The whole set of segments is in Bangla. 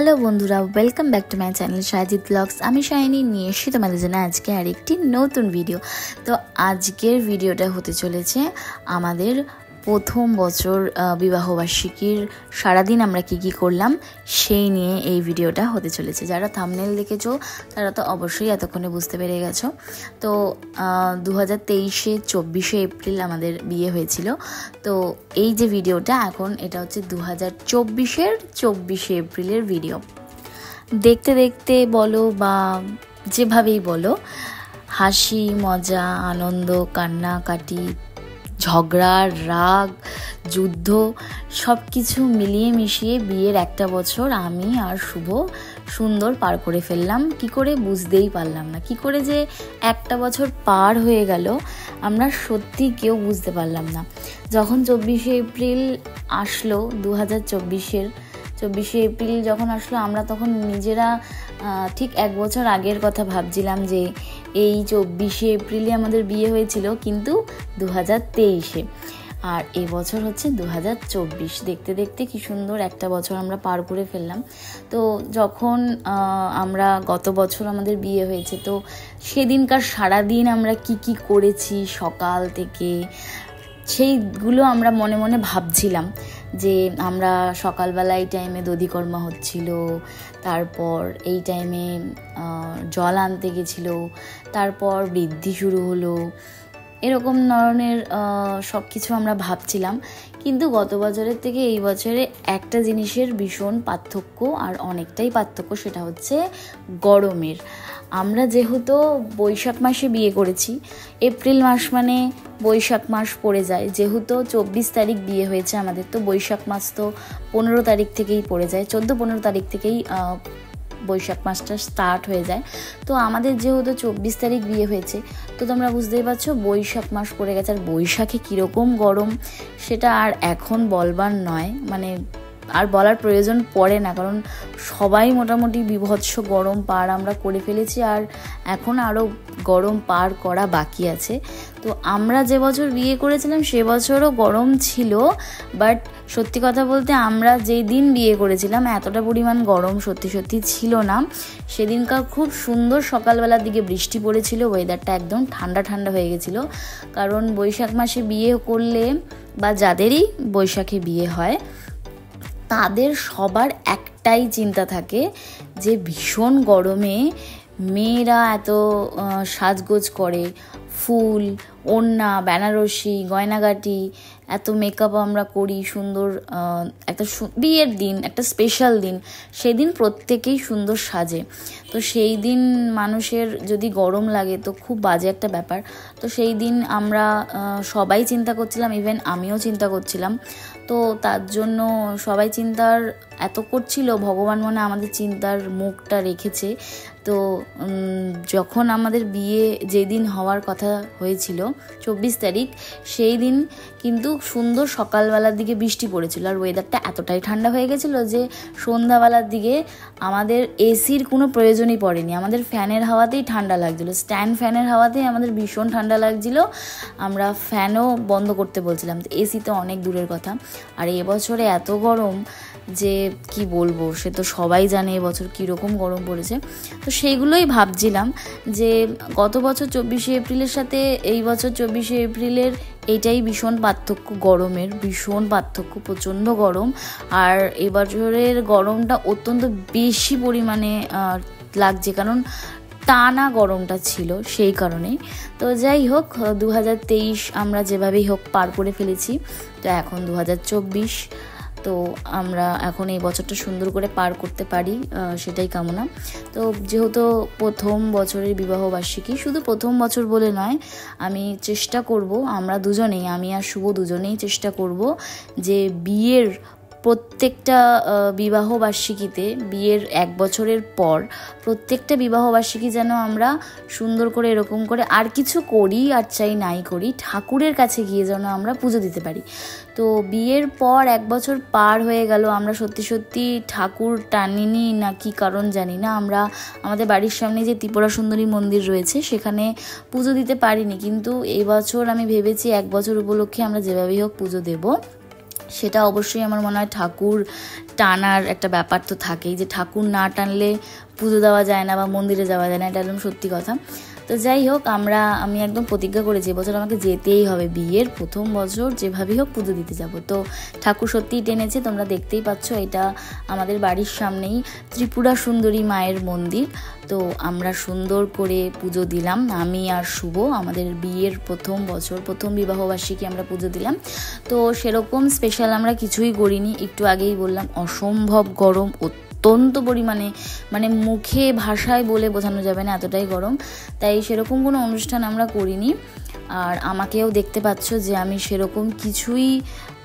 হ্যালো বন্ধুরা, welcome back to my channel Shahid blogs. আমি শাহিনী নিয়ে এসেছি তোমাদের জন্য আজকে আরেকটি নতুন ভিডিও। তো আজকের ভিডিওটা হতে চলেছে আমাদের প্রথম বছর বিবাহবার্ষিকীর সারাদিন আমরা কি করলাম সেই নিয়ে এই ভিডিওটা হতে চলেছে। যারা থাম্বনেল দেখেছো তারা তো অবশ্যই এতক্ষণে বুঝতে পেরে গেছো। তো 2023-এ 24শে এপ্রিল আমাদের বিয়ে হয়েছিল। তো এই যে ভিডিওটা এখন এটা হচ্ছে 2024-এর 24শে এপ্রিলের ভিডিও। দেখতে দেখতে বলো বা যেভাবেই বলো, হাসি মজা আনন্দ কান্নাকাটি ঝগড়া রাগ যুদ্ধ সব কিছু মিলিয়ে মিশিয়ে বিয়ের একটা বছর আমি আর শুভ সুন্দর পার করে ফেললাম। কি করে বুঝতেই পারলাম না, কি করে যে একটা বছর পার হয়ে গেল আমরা সত্যি কেউ বুঝতে পারলাম না। যখন 24শে এপ্রিল আসলো 2024-এর 24শে এপ্রিল যখন আসলো, আমরা তখন নিজেরা ঠিক এক বছর আগের কথা ভাবছিলাম যে এই 24শে এপ্রিলে আমাদের বিয়ে হয়েছিল, কিন্তু 2023-এ, আর এই বছর হচ্ছে 2024। দেখতে দেখতে কি সুন্দর একটা বছর আমরা পার করে ফেললাম। তো যখন আমরা গত বছর আমাদের বিয়ে হয়েছে, তো সেদিনকার সারাদিন আমরা কি করেছি সকাল থেকে সেইগুলো আমরা মনে মনে ভাবছিলাম। যে আমরা সকালবেলা এই টাইমে দধিকর্মা হচ্ছিল, তারপর এই টাইমে জল আনতে গেছিলো, তারপর বৃদ্ধি শুরু হলো, এরকম ধরনের সব কিছু আমরা ভাবছিলাম। কিন্তু গত বছরের থেকে এই বছরে একটা জিনিসের ভীষণ পার্থক্য, আর অনেকটাই পার্থক্য, সেটা হচ্ছে গরমের। আমরা যেহেতু বৈশাখ মাসে বিয়ে করেছি, এপ্রিল মাস মানে বৈশাখ মাস পড়ে যায়, যেহেতু 24 তারিখ বিয়ে হয়েছে আমাদের, তো বৈশাখ মাস তো 15 তারিখ থেকেই পড়ে যায়, 14-15 তারিখ থেকেই বৈশাখ মাসটা স্টার্ট হয়ে যায়। তো আমাদের যেহেতু 24 তারিখ বিয়ে হয়েছে, তো তোমরা বুঝতেই পারছো বৈশাখ মাস পড়ে গেছে। আর বৈশাখে কীরকম গরম সেটা আর এখন বলবার নয়, মানে আর বলার প্রয়োজন পড়ে না, কারণ সবাই মোটামুটি বিভৎস গরম পার আমরা করে ফেলেছি, আর এখন আরও গরম পার করা বাকি আছে। তো আমরা যে বছর বিয়ে করেছিলাম সে বছরও গরম ছিল, বাট সত্যি কথা বলতে আমরা যেই দিন বিয়ে করেছিলাম এতটা পরিমাণ গরম সত্যি ছিল না। সেদিনকার খুব সুন্দর সকালবেলার দিকে বৃষ্টি পড়েছিল, ওয়েদারটা একদম ঠান্ডা ঠান্ডা হয়ে গেছিলো। কারণ বৈশাখ মাসে বিয়ে করলে বা যাদেরই বৈশাখে বিয়ে হয় তাদের সবার একটাই চিন্তা থাকে যে ভীষণ গরমে মেয়েরা এত সাজগোজ করে, ফুল ওড়না বেনারসি গয়নাগাটি এত মেকআপ আমরা করি, সুন্দর একটা বিয়ের দিন একটা স্পেশাল দিন, সেদিন প্রত্যেকেই সুন্দর সাজে। তো সেই দিন মানুষের যদি গরম লাগে তো খুব বাজে একটা ব্যাপার। তো সেই দিন আমরা সবাই চিন্তা করছিলাম, ইভেন আমিও চিন্তা করছিলাম। তো তার জন্য সবাই চিন্তার এত করছিল, ভগবান মনে আমাদের চিন্তার মুখটা রেখেছে। তো যখন আমাদের বিয়ে যেদিন হওয়ার কথা হয়েছিল 24 তারিখ, সেই দিন কিন্তু সুন্দর সকালবেলার দিকে বৃষ্টি পড়েছিল, আর ওয়েদারটা এতটাই ঠান্ডা হয়ে গেছিলো যে সন্ধ্যাবেলার দিকে আমাদের এসির কোনো প্রয়োজনই পড়েনি, আমাদের ফ্যানের হাওয়াতেই ঠান্ডা লাগছিলো, স্ট্যান্ড ফ্যানের হাওয়াতেই আমাদের ভীষণ ঠান্ডা লাগছিলো। আমরা ফ্যানও বন্ধ করতে বলছিলাম, তো এসি তো অনেক দূরের কথা। আর এবছরে এত গরম যে কি বলবো, সে তো সবাই জানে এবছর কীরকম গরম পড়েছে। তো সেইগুলোই ভাবছিলাম যে গত বছর 24শে এপ্রিলের সাথে এই বছর 24শে এপ্রিলের এইটাই ভীষণ পার্থক্য, গরমের ভীষণ পার্থক্য, প্রচণ্ড গরম। আর এবছরের গরমটা অত্যন্ত বেশি পরিমাণে লাগছে, কারণ টানা গরমটা ছিল সেই কারণেই। তো যাই হোক, 2023 আমরা যেভাবেই হোক পার করে ফেলেছি। তো এখন 2024, তো আমরা এখন এই বছরটা সুন্দর করে পার করতে পারি সেটাই কামনা। তো যেহেতু প্রথম বছরের বিবাহবার্ষিকী, শুধু প্রথম বছর বলে নয়, আমি চেষ্টা করব, আমরা দুজনেই, আমি আর শুভ দুজনেই চেষ্টা করব যে বিয়ের প্রত্যেকটা বিবাহবার্ষিকীতে, বিয়ের এক বছরের পর প্রত্যেকটা বিবাহবার্ষিকী যেন আমরা সুন্দর করে এরকম করে আর কিছু করি আর চাই নাই করি, ঠাকুরের কাছে গিয়ে যেন আমরা পুজো দিতে পারি। তো বিয়ের পর এক বছর পার হয়ে গেল, আমরা সত্যি ঠাকুর টানিনি না কি কারণ জানি না, আমরা আমাদের বাড়ির সামনে যে ত্রিপুরা সুন্দরী মন্দির রয়েছে সেখানে পুজো দিতে পারিনি। কিন্তু এই বছর আমি ভেবেছি এক বছর উপলক্ষে আমরা যেভাবেই হোক পুজো দেব। সেটা অবশ্যই আমার মনে হয় ঠাকুর টানার একটা ব্যাপার তো থাকেই, যে ঠাকুর না টানলে পুজো দেওয়া যায় না বা মন্দিরে যাওয়া যায় না, এটা একদম সত্যি কথা। তো যাই হোক, আমি একদম প্রতিজ্ঞা করেছি এবছর আমাকে যেতেই হবে, বিয়ের প্রথম বছর যেভাবেই হোক পুজো দিতে যাব। তো ঠাকুর সত্যিই টেনেছে, তোমরা দেখতেই পাচ্ছ, এটা আমাদের বাড়ির সামনেই ত্রিপুরা সুন্দরী মায়ের মন্দির। তো আমরা সুন্দর করে পুজো দিলাম, আমি আর শুভ, আমাদের বিয়ের প্রথম বছর, প্রথম বিবাহবার্ষিকী আমরা পুজো দিলাম। তো সেরকম স্পেশাল আমরা কিছুই করিনি, একটু আগেই বললাম অসম্ভব গরম, অত্যন্ত পরিমাণে, মানে মুখে ভাষায় বলে বোঝানো যাবে না এতটাই গরম, তাই সেরকম কোনো অনুষ্ঠান আমরা করিনি। আর আমাকেও দেখতে পাচ্ছ যে আমি সেরকম কিছুই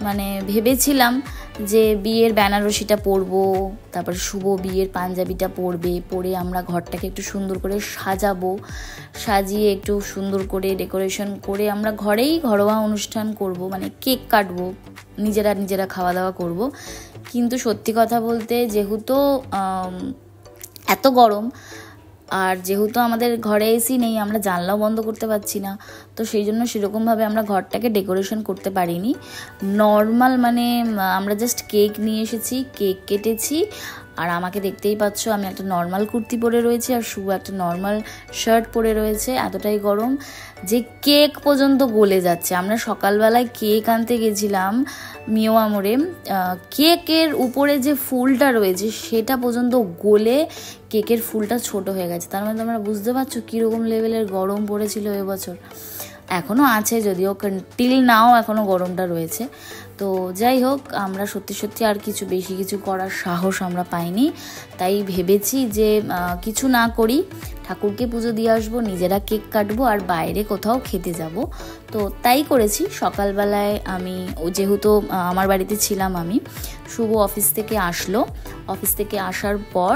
মানে ভেবেছিলাম যে বিয়ের বেনারসিটা পরবো, তারপর শুভ বিয়ের পাঞ্জাবিটা পরে আমরা ঘরটাকে একটু সুন্দর করে সাজিয়ে একটু সুন্দর করে ডেকোরেশন করে আমরা ঘরেই ঘরোয়া অনুষ্ঠান করব, মানে কেক কাটবো, নিজেরা খাওয়া দাওয়া করব। কিন্তু সত্যি কথা বলতে যেহেতু এত গরম, আর যেহেতু আমাদের ঘরে এসি নেই, আমরা জানলাও বন্ধ করতে পারছি না, তো সেই জন্য সেরকমভাবে আমরা ঘরটাকে ডেকোরেশন করতে পারিনি। নর্মাল মানে আমরা জাস্ট কেক নিয়ে এসেছি, কেক কেটেছি, আর আমাকে দেখতেই পাচ্ছ আমি একটা নর্মাল কুর্তি পরে রয়েছি আর শুভ একটা নর্মাল শার্ট পরে রয়েছে। এতটাই গরম যে কেক পর্যন্ত গলে যাচ্ছে। আমরা সকালবেলায় কেক আনতে গেছিলাম মিওয়া মোড়ে, কেকের উপরে যে ফুলটা রয়েছে সেটা পর্যন্ত গলে কেকের ফুলটা ছোট হয়ে গেছে। তার মানে তোমরা বুঝতে পারছো কীরকম লেভেলের গরম পড়েছিল এবছর। এখনও আছে, যদিও টিল নাও এখনও গরমটা রয়েছে। তো যাই হোক, আমরা সত্যি আর বেশি কিছু করার সাহস আমরা পাইনি, তাই ভেবেছি যে কিছু না করি, ঠাকুরকে পুজো দিয়ে আসবো, নিজেরা কেক কাটবো আর বাইরে কোথাও খেতে যাব। তো তাই করেছি। সকালবেলায় আমি যেহেতু আমার বাড়িতে ছিলাম, আমি শুভ অফিস থেকে আসার পর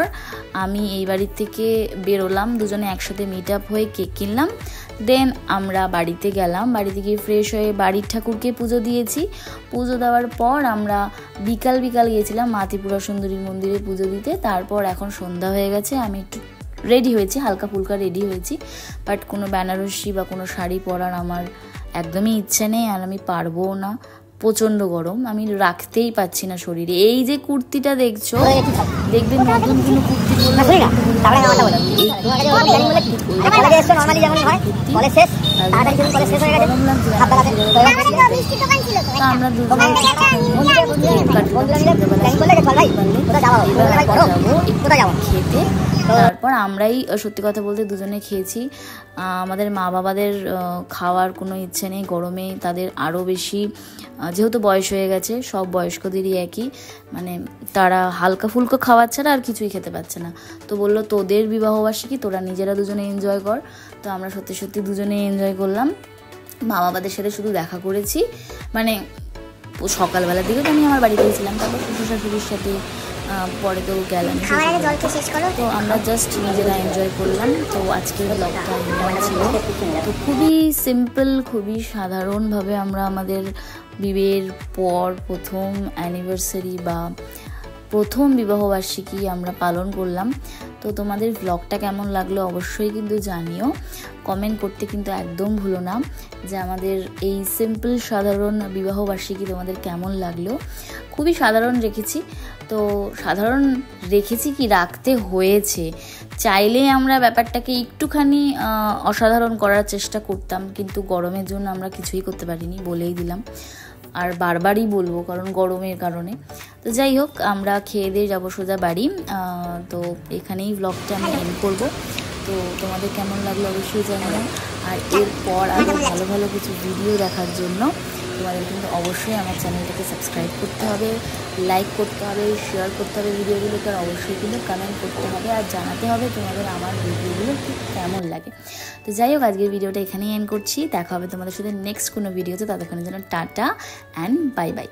আমি এই বাড়ির থেকে বেরোলাম, দুজনে একসাথে মিট আপ হয়ে কেক কিনলাম, দেন আমরা বাড়িতে গেলাম। বাড়িতে গিয়ে ফ্রেশ হয়ে বাড়ির ঠাকুরকে পুজো দিয়েছি। পুজো দেওয়ার পর আমরা বিকাল গিয়েছিলাম মা ত্রিপুরা সুন্দরী মন্দিরে পুজো দিতে। তারপর এখন সন্ধ্যা হয়ে গেছে, আমি একটু রেডি হয়েছি, হালকা ফুলকা রেডি হয়েছি, বাট কোনো বেনারসি বা কোনো শাড়ি পরার আমার একদমই ইচ্ছে নেই, আর আমি পারবো না, প্রচণ্ড গরম, আমি রাখতেই পারছি না শরীরে। এই যে কুর্তিটা দেখছো, দেখবে নতুন কোনো কুর্তি আমরা খেতে। তারপর আমরাই সত্যি কথা বলতে দুজনে খেয়েছি। আমাদের মা বাবাদের খাওয়ার কোনো ইচ্ছে নেই গরমে, তাদের আরও বেশি, যেহেতু বয়স হয়ে গেছে, সব বয়স্কদেরই একই, মানে তারা হালকা ফুলকা খাওয়ার ছাড়া আর কিছুই খেতে পারছে না। তো বললো তোদের বিবাহবার্ষিকী, তোরা নিজেরা দুজনে এনজয় কর। তো আমরা সত্যি দুজনে এনজয় করলাম। মা বাবাদের সাথে শুধু দেখা করেছি, মানে সকালবেলার দিকে তো আমি আমার বাড়িতে গেছিলাম, তারপর শ্বশুর শাশুড়ির সাথে পরে তো গেলাম। তো আমরা জাস্ট নিজেরা এনজয় করলাম। তো আজকের ব্লগটা ছিল তো খুবই সিম্পল, খুবই সাধারণভাবে আমরা আমাদের বিয়ের পর প্রথম অ্যানিভার্সারি বা প্রথম বিবাহবার্ষিকী আমরা পালন করলাম। তো তোমাদের ব্লগটা কেমন লাগলো অবশ্যই কিন্তু জানিও, কমেন্ট করতে কিন্তু একদম ভুলো না যে আমাদের এই সিম্পল সাধারণ বিবাহবার্ষিকী তোমাদের কেমন লাগলো। খুবই সাধারণ রেখেছি, তো সাধারণ রেখেছি কি রাখতে হয়েছে, চাইলে আমরা ব্যাপারটাকে একটুখানি অসাধারণ করার চেষ্টা করতাম, কিন্তু গরমের জন্য আমরা কিছুই করতে পারিনি, বলেই দিলাম, আর বারবারই বলবো কারণ গরমের কারণে। তো যাই হোক, আমরা খেয়ে দিয়ে যাবো সোজা বাড়ি। তো এখানেই ব্লগটা আমি এন্ড করবো। তো তোমাদের কেমন লাগলো অবশ্যই জানাবো, আর এরপর আরও ভালো কিছু ভিডিও দেখার জন্য তোমাদের কিন্তু অবশ্যই আমার চ্যানেলটাকে সাবস্ক্রাইব করতে হবে, লাইক করতে হবে, শেয়ার করতে হবে ভিডিওগুলোকে, আর অবশ্যই কিন্তু কমেন্ট করতে হবে আর জানাতে হবে তোমাদের আমার ভিডিওগুলো কেমন লাগে। তো যাই হোক, আজকের ভিডিওটা এখানেই এন্ড করছি। দেখা হবে তোমাদের সাথে নেক্সট কোনো ভিডিওতে, ততক্ষণের জন্য টাটা অ্যান্ড বাই বাই।